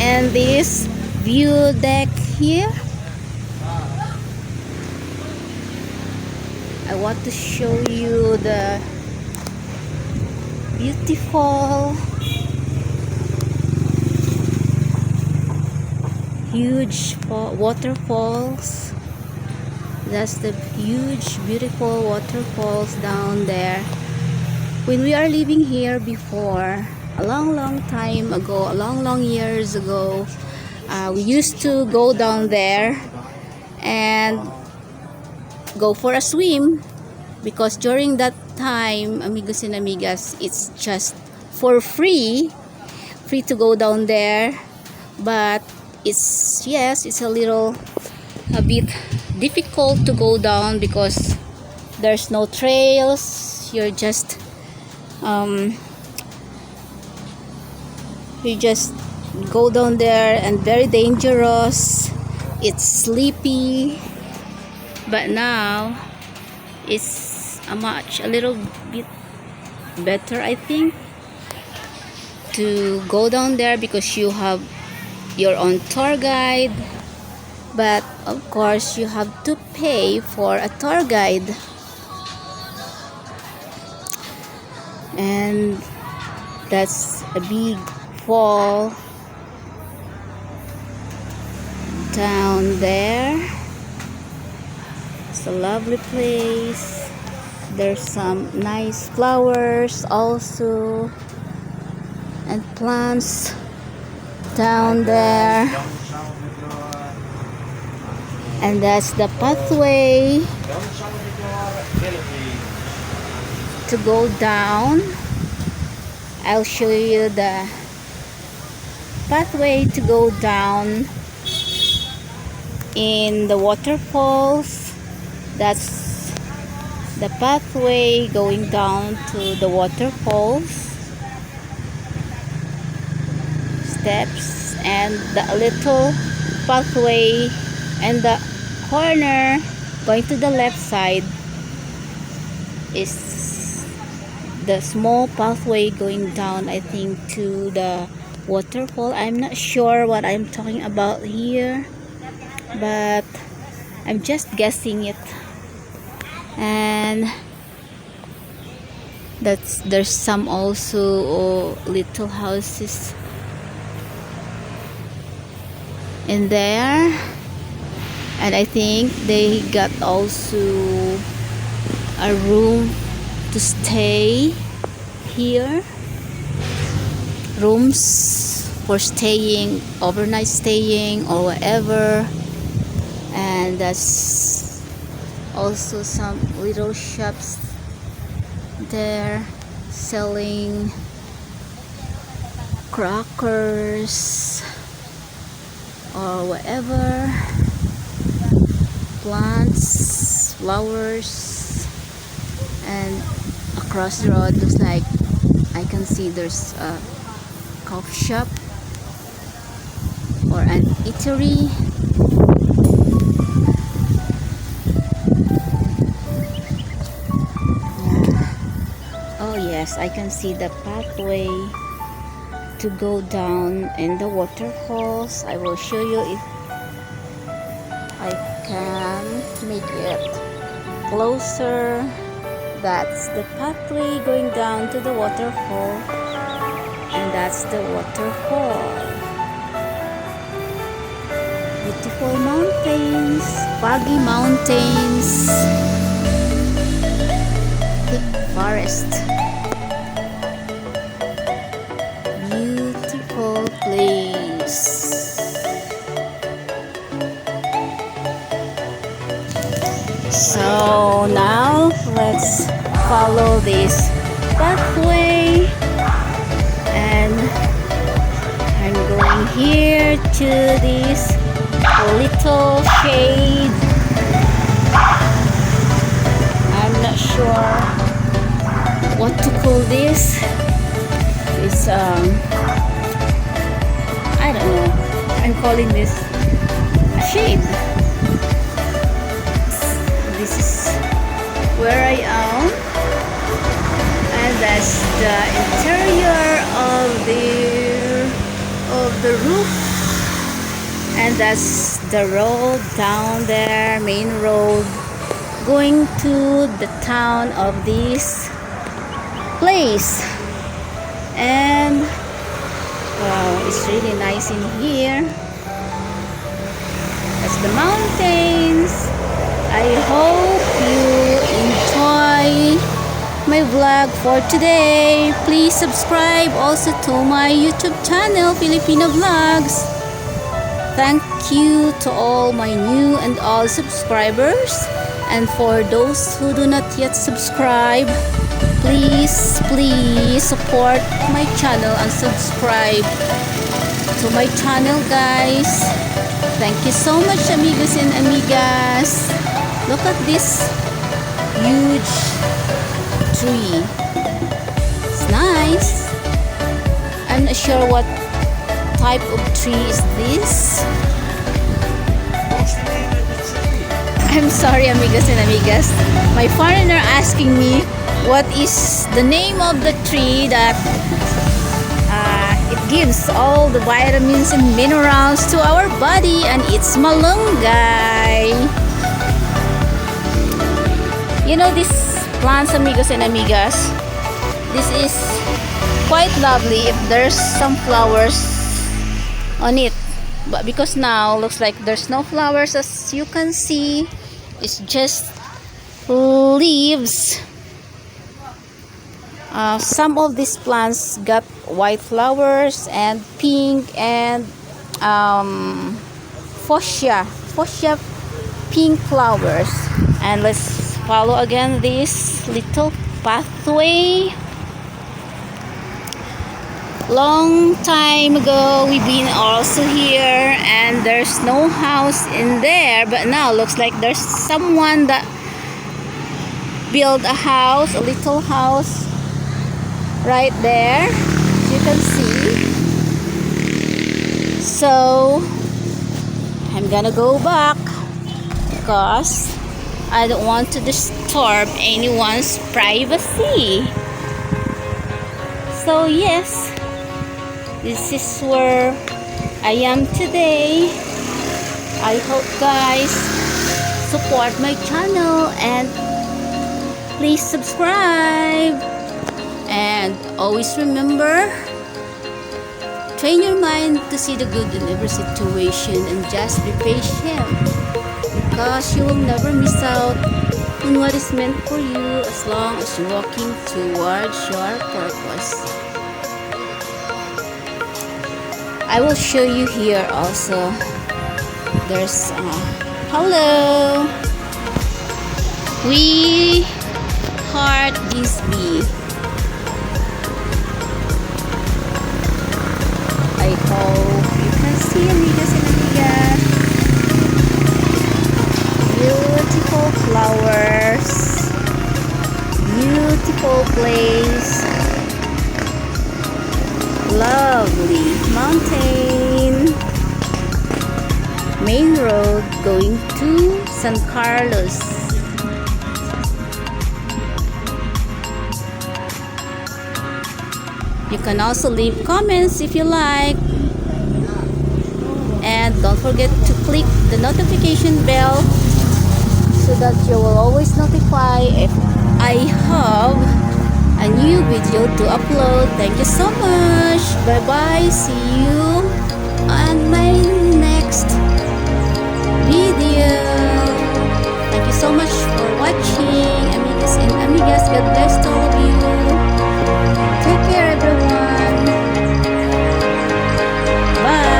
in this view deck here. I want to show you the beautiful, huge waterfalls. That's the huge, beautiful waterfalls down there. When we are living here before, a long time ago, long years ago, we used to go down there and go for a swim, because during that time, amigos and amigas, it's just for free to go down there. But it's a bit difficult to go down because there's no trails. You just go down there, and very dangerous. It's sleepy. But now it's a little bit better, I think, to go down there because you have your own tour guide. But of course you have to pay for a tour guide. And that's a big fall down there. It's a lovely place. There's some nice flowers also, and plants down there. And that's the pathway to go down. I'll show you the pathway to go down in the waterfalls. That's the pathway going down to the waterfalls. Steps, and the little pathway and the corner going to the left side is the small pathway going down, I think, to the waterfall. I'm not sure what I'm talking about here, but I'm just guessing it. And there's some also little houses in there, and I think they got also a room to stay here, rooms for staying, overnight staying or whatever. And that's also some little shops there selling crackers or whatever, plants, flowers. And across the road, looks like I can see there's a coffee shop or an eatery. Oh yes, I can see the pathway to go down in the waterfalls. I will show you if I can make it closer. That's the pathway going down to the waterfall, and that's the waterfall. Beautiful mountains, foggy mountains, thick forest. Beautiful place. So now let's follow this pathway, and I'm going here to this little shade. I'm not sure what to call this. It's I don't know. I'm calling this a shade. This is where I am, and that's the interior of the roof that's the road down there, main road, going to the town of this place. And wow, it's really nice in here. That's the mountains. I hope you enjoy my vlog for today. Please subscribe also to my YouTube channel, Filipina Vlogs. Thank you to all my new and all subscribers. And for those who do not yet subscribe, please support my channel and subscribe to my channel, guys. Thank you so much, amigos and amigas. Look at this huge tree. It's nice. I'm not sure what type of tree is this. I'm sorry, amigos and amigas. My foreigner asking me what is the name of the tree that it gives all the vitamins and minerals to our body, and it's malunggay. You know these plants, amigos and amigas, this is quite lovely if there's some flowers on it, but because now looks like there's no flowers, as you can see, it's just leaves. Some of these plants got white flowers and pink and fuchsia pink flowers. And let's follow again this little pathway. Long time ago we've been also here, and there's no house in there, but now looks like there's someone that built a house, a little house right there, as you can see. So I'm gonna go back because I don't want to disturb anyone's privacy. So yes, this is where I am today. I hope guys support my channel and please subscribe. And always remember, train your mind to see the good in every situation and just be patient, because you will never miss out on what is meant for you as long as you're walking towards your purpose. I will show you here also. There's hello, we heart this bee. I hope you can see, amigos and amigas. Beautiful flowers, beautiful place, lovely mountain, main road going to San Carlos. You can also leave comments if you like, and don't forget to click the notification bell so that you will always notify if I have a new video to upload. Thank you so much. Bye bye. See you on my next video. Thank you so much for watching, amigos and amigas. God bless to all of you. Take care, everyone. Bye.